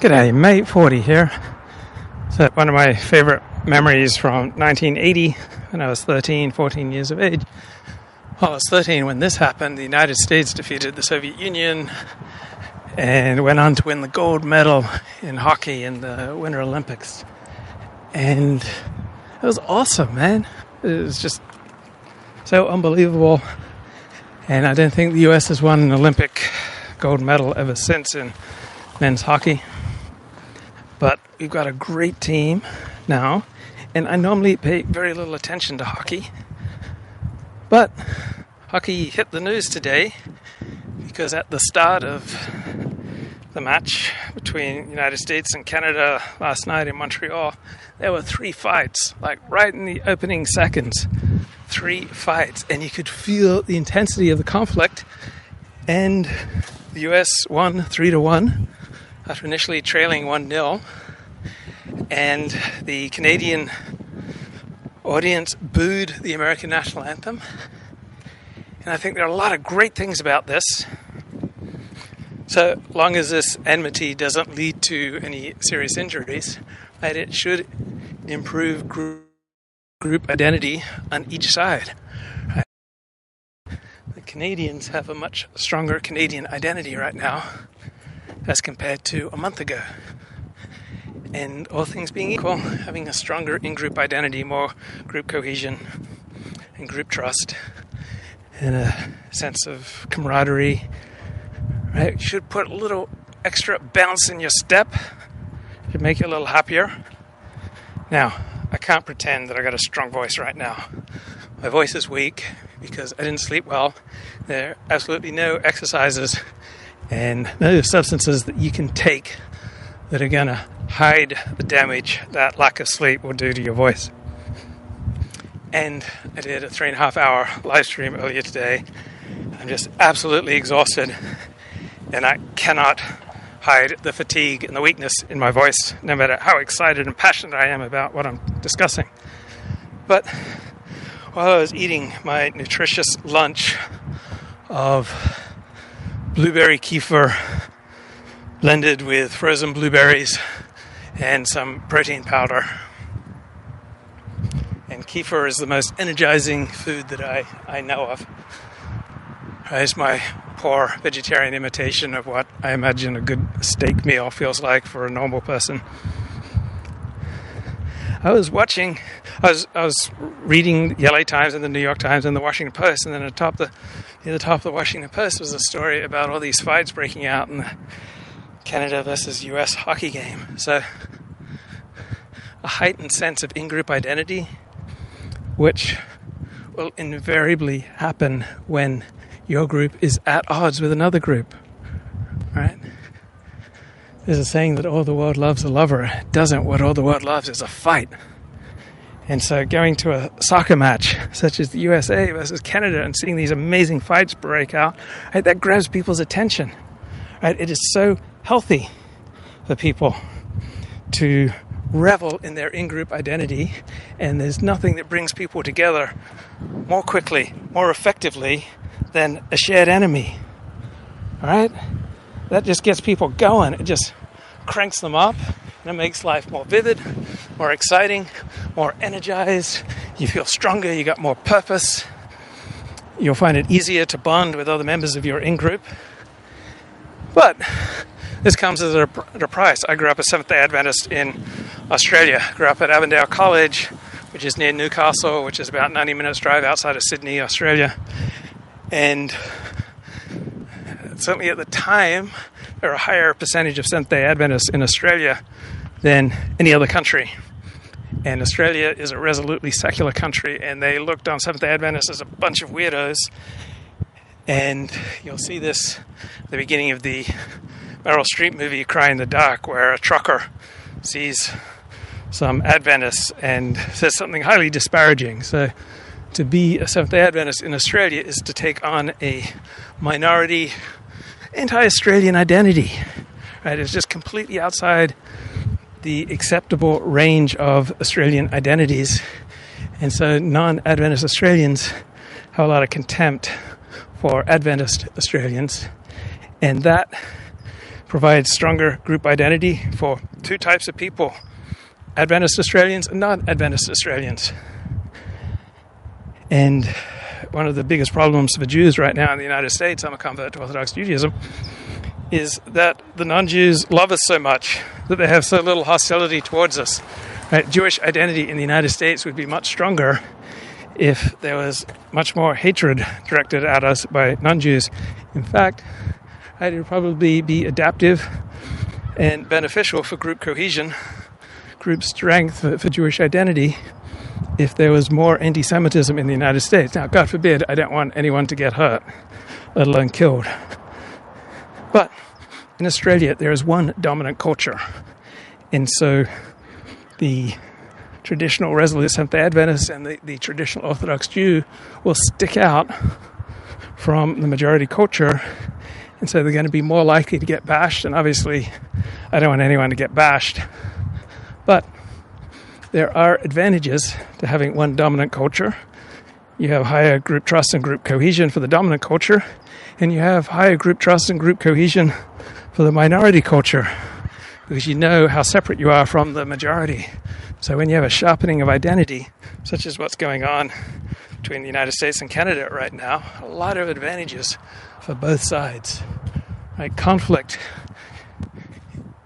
G'day, mate. 40 here. So one of my favourite memories from 1980, when I was 14 years of age. Well, I was 13 when this happened. The United States defeated the Soviet Union and went on to win the gold medal in hockey in the Winter Olympics. And it was awesome, man. It was just so unbelievable. And I don't think the US has won an Olympic gold medal ever since in men's hockey. But we've got a great team now. And I normally pay very little attention to hockey. But hockey hit the news today because at the start of the match between the United States and Canada last night in Montreal, there were 3 fights, like right in the opening seconds. 3 fights, and you could feel the intensity of the conflict. And the US won 3-1 after initially trailing 1-0. And the Canadian audience booed the American national anthem. And I think there are a lot of great things about this. So long as this enmity doesn't lead to any serious injuries, right, it should improve group identity on each side. Right? The Canadians have a much stronger Canadian identity right now as compared to a month ago. And all things being equal, having a stronger in-group identity, more group cohesion and group trust, and a sense of camaraderie, right, should put a little extra bounce in your step, should make you a little happier. Now, I can't pretend that I got a strong voice right now. My voice is weak because I didn't sleep well. There are absolutely no exercises and no substances that you can take that are going to hide the damage that lack of sleep will do to your voice. And I did a 3.5-hour live stream earlier today. I'm just absolutely exhausted, and I cannot hide the fatigue and the weakness in my voice, no matter how excited and passionate I am about what I'm discussing. But while I was eating my nutritious lunch of blueberry kefir blended with frozen blueberries and some protein powder, and kefir is the most energizing food that I know of. It's my poor vegetarian imitation of what I imagine a good steak meal feels like for a normal person. I was reading the LA Times and the New York Times and the Washington Post, and then at the top of the Washington Post was a story about all these fights breaking out in the Canada versus US hockey game. So a heightened sense of in-group identity, which will invariably happen when your group is at odds with another group, right? There's a saying that all the world loves a lover. It doesn't. What all the world loves is a fight. And so going to a soccer match, such as the USA versus Canada, and seeing these amazing fights break out, right, that grabs people's attention. Right? It is so healthy for people to revel in their in-group identity, and there's nothing that brings people together more quickly, more effectively than a shared enemy. All right? That just gets people going. It just cranks them up, and it makes life more vivid, more exciting, more energized. You feel stronger, you got more purpose. You'll find it easier to bond with other members of your in-group. But this comes at a price. I grew up a Seventh-day Adventist in Australia. Grew up at Avondale College, which is near Newcastle, which is about 90 minutes drive outside of Sydney, Australia. And certainly at the time, there were a higher percentage of Seventh-day Adventists in Australia than any other country. And Australia is a resolutely secular country, and they looked on Seventh-day Adventists as a bunch of weirdos. And you'll see this at the beginning of the Meryl Streep movie, Cry in the Dark, where a trucker sees some Adventists and says something highly disparaging. So to be a Seventh-day Adventist in Australia is to take on a minority anti-Australian identity. Right? It's just completely outside the acceptable range of Australian identities. And so non-Adventist Australians have a lot of contempt for Adventist Australians. And that provides stronger group identity for two types of people: Adventist Australians and non-Adventist Australians. And one of the biggest problems for Jews right now in the United States, I'm a convert to Orthodox Judaism, is that the non-Jews love us so much that they have so little hostility towards us. Right? Jewish identity in the United States would be much stronger if there was much more hatred directed at us by non-Jews. In fact, it would probably be adaptive and beneficial for group cohesion, group strength for Jewish identity, if there was more anti-Semitism in the United States. Now, God forbid, I don't want anyone to get hurt, let alone killed. But in Australia, there is one dominant culture. And so the traditional Resolute Seventh-day Adventist and the traditional Orthodox Jew will stick out from the majority culture, and so they're going to be more likely to get bashed. And obviously, I don't want anyone to get bashed. But there are advantages to having one dominant culture. You have higher group trust and group cohesion for the dominant culture, and you have higher group trust and group cohesion for the minority culture, because you know how separate you are from the majority. So when you have a sharpening of identity, such as what's going on between the United States and Canada right now, a lot of advantages for both sides. Right? Conflict,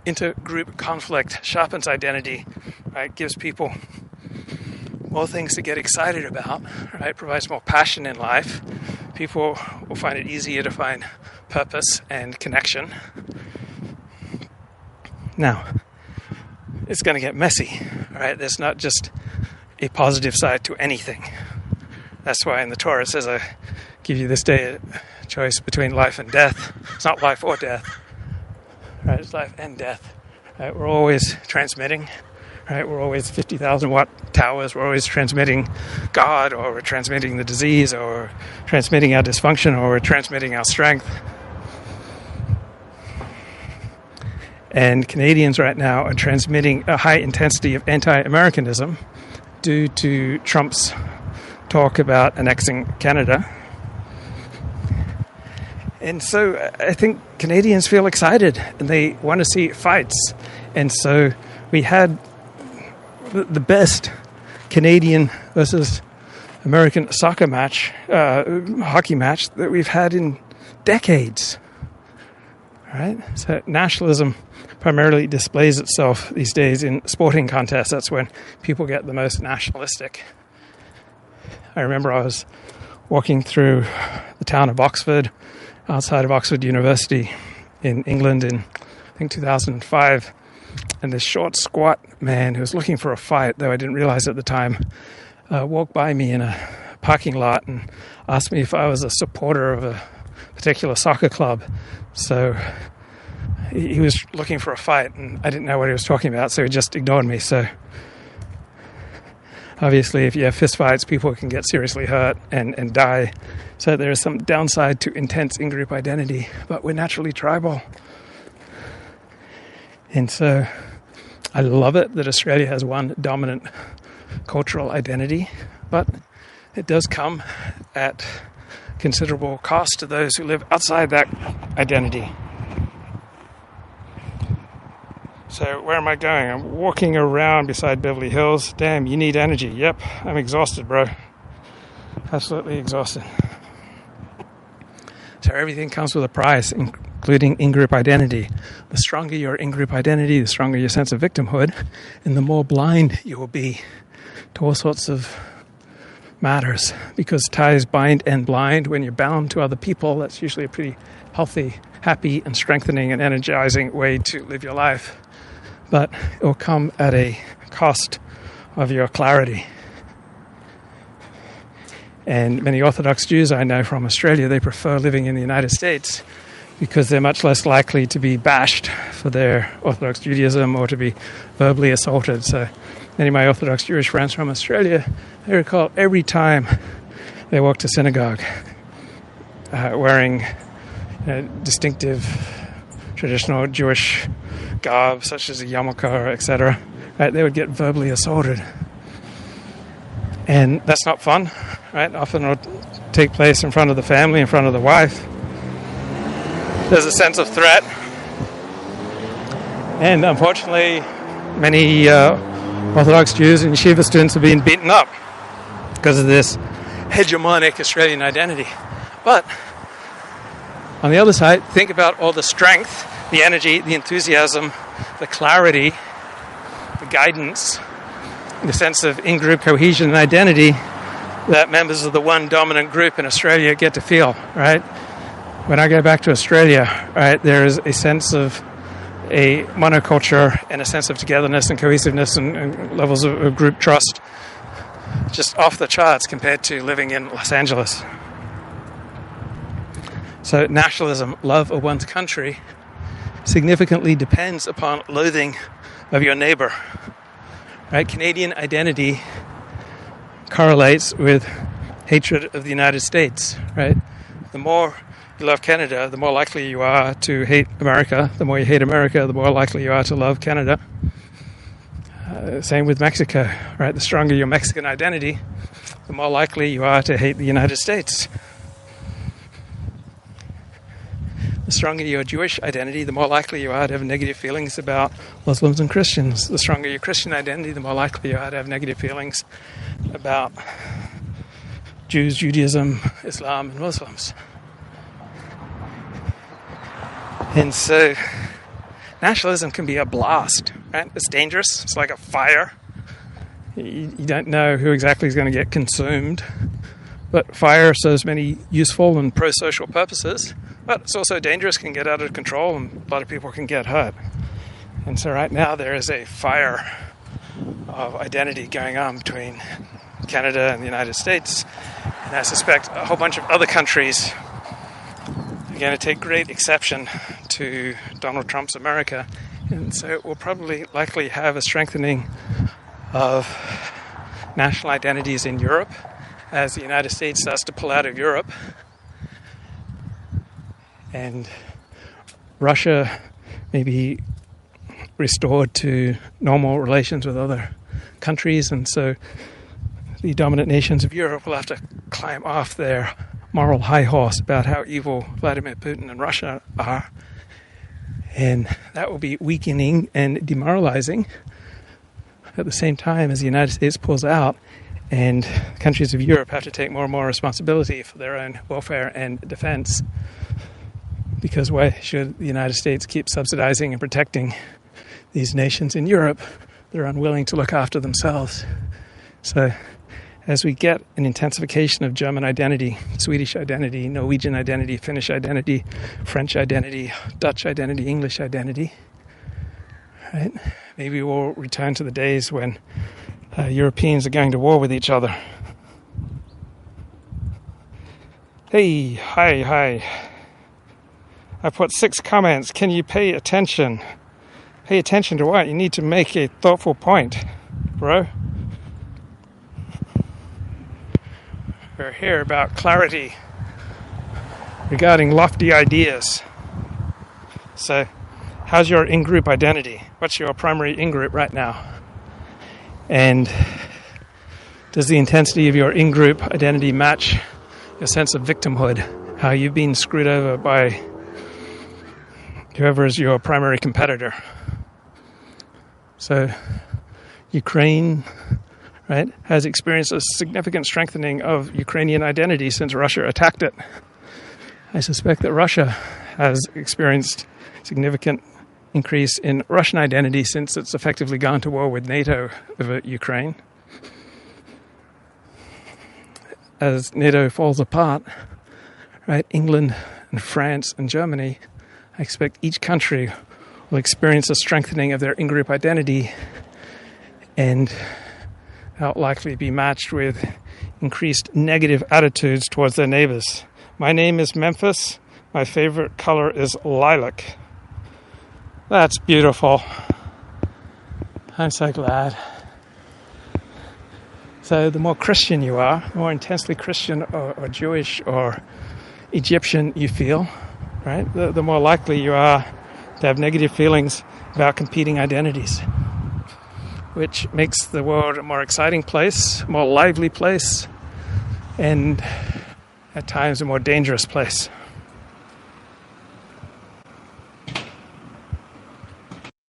intergroup conflict sharpens identity, right? Gives people more things to get excited about, right? Provides more passion in life. People will find it easier to find purpose and connection. Now, it's going to get messy, right? There's not just a positive side to anything. That's why in the Torah it says, I give you this day a choice between life and death. It's not life or death, right? It's life and death. Right? We're always transmitting, right? We're always 50,000 watt towers. We're always transmitting God, or we're transmitting the disease, or we're transmitting our dysfunction, or we're transmitting our strength. And Canadians right now are transmitting a high intensity of anti-Americanism due to Trump's talk about annexing Canada. And so I think Canadians feel excited and they want to see fights. And so we had the best Canadian versus American soccer match, hockey match that we've had in decades. Right? So nationalism primarily displays itself these days in sporting contests. That's when people get the most nationalistic. I remember I was walking through the town of Oxford, outside of Oxford University in England in, I think, 2005. And this short, squat man who was looking for a fight, though I didn't realize at the time, walked by me in a parking lot and asked me if I was a supporter of a particular soccer club. So he was looking for a fight, and I didn't know what he was talking about, so he just ignored me. So obviously, if you have fist fights, people can get seriously hurt and die. So there is some downside to intense in-group identity, but we're naturally tribal. And so I love it that Australia has one dominant cultural identity, but it does come at considerable cost to those who live outside that identity. So where am I going? I'm walking around beside Beverly Hills. Damn, you need energy. Yep, I'm exhausted, bro. Absolutely exhausted. So everything comes with a price, including in-group identity. The stronger your in-group identity, the stronger your sense of victimhood, and the more blind you will be to all sorts of matters, because ties bind and blind. When you're bound to other people, that's usually a pretty healthy, happy, and strengthening and energizing way to live your life. But it will come at a cost of your clarity. And many Orthodox Jews I know from Australia, they prefer living in the United States because they're much less likely to be bashed for their Orthodox Judaism or to be verbally assaulted. So many of my Orthodox Jewish friends from Australia, they recall every time they walk to synagogue wearing distinctive traditional Jewish garb, such as a yarmulke, etc., right, they would get verbally assaulted. And that's not fun, right? Often it will take place in front of the family, in front of the wife. There's a sense of threat. And unfortunately, many Orthodox Jews and Yeshiva students have been beaten up because of this hegemonic Australian identity. But on the other side, think about all the strength, the energy, the enthusiasm, the clarity, the guidance, the sense of in-group cohesion and identity that members of the one dominant group in Australia get to feel, right? When I go back to Australia, right, there is a sense of a monoculture and a sense of togetherness and cohesiveness and levels of group trust just off the charts compared to living in Los Angeles. So nationalism, love of one's country, significantly depends upon loathing of your neighbor. Right? Canadian identity correlates with hatred of the United States. Right? The more you love Canada, the more likely you are to hate America. The more you hate America, the more likely you are to love Canada. Same with Mexico. Right? The stronger your Mexican identity, the more likely you are to hate the United States. The stronger your Jewish identity, the more likely you are to have negative feelings about Muslims and Christians. The stronger your Christian identity, the more likely you are to have negative feelings about Jews, Judaism, Islam, and Muslims. And so nationalism can be a blast, right? It's dangerous. It's like a fire. You don't know who exactly is going to get consumed. But fire serves many useful and pro-social purposes. But it's also dangerous, can get out of control, and a lot of people can get hurt. And so right now there is a fire of identity going on between Canada and the United States. And I suspect a whole bunch of other countries are going to take great exception to Donald Trump's America. And so we'll probably likely have a strengthening of national identities in Europe as the United States starts to pull out of Europe. And Russia may be restored to normal relations with other countries, and so the dominant nations of Europe will have to climb off their moral high horse about how evil Vladimir Putin and Russia are, and that will be weakening and demoralizing at the same time as the United States pulls out and countries of Europe have to take more and more responsibility for their own welfare and defense. Because why should the United States keep subsidizing and protecting these nations in Europe that are unwilling to look after themselves? So as we get an intensification of German identity, Swedish identity, Norwegian identity, Finnish identity, French identity, Dutch identity, English identity, right? Maybe we'll return to the days when Europeans are going to war with each other. Hey, hi. I put 6 comments. Can you pay attention? Pay attention to what? You need to make a thoughtful point, bro. We're here about clarity regarding lofty ideas. So, how's your in-group identity? What's your primary in-group right now? And does the intensity of your in-group identity match your sense of victimhood? How you've been screwed over by whoever is your primary competitor. So Ukraine, right, has experienced a significant strengthening of Ukrainian identity since Russia attacked it. I suspect that Russia has experienced significant increase in Russian identity since it's effectively gone to war with NATO over Ukraine. As NATO falls apart, right, England and France and Germany, I expect each country will experience a strengthening of their in-group identity, and that will likely be matched with increased negative attitudes towards their neighbors. My name is Memphis. My favorite color is lilac. That's beautiful. I'm so glad. So the more Christian you are, the more intensely Christian or Jewish or Egyptian you feel, right? The more likely you are to have negative feelings about competing identities, which makes the world a more exciting place, a more lively place, and at times a more dangerous place.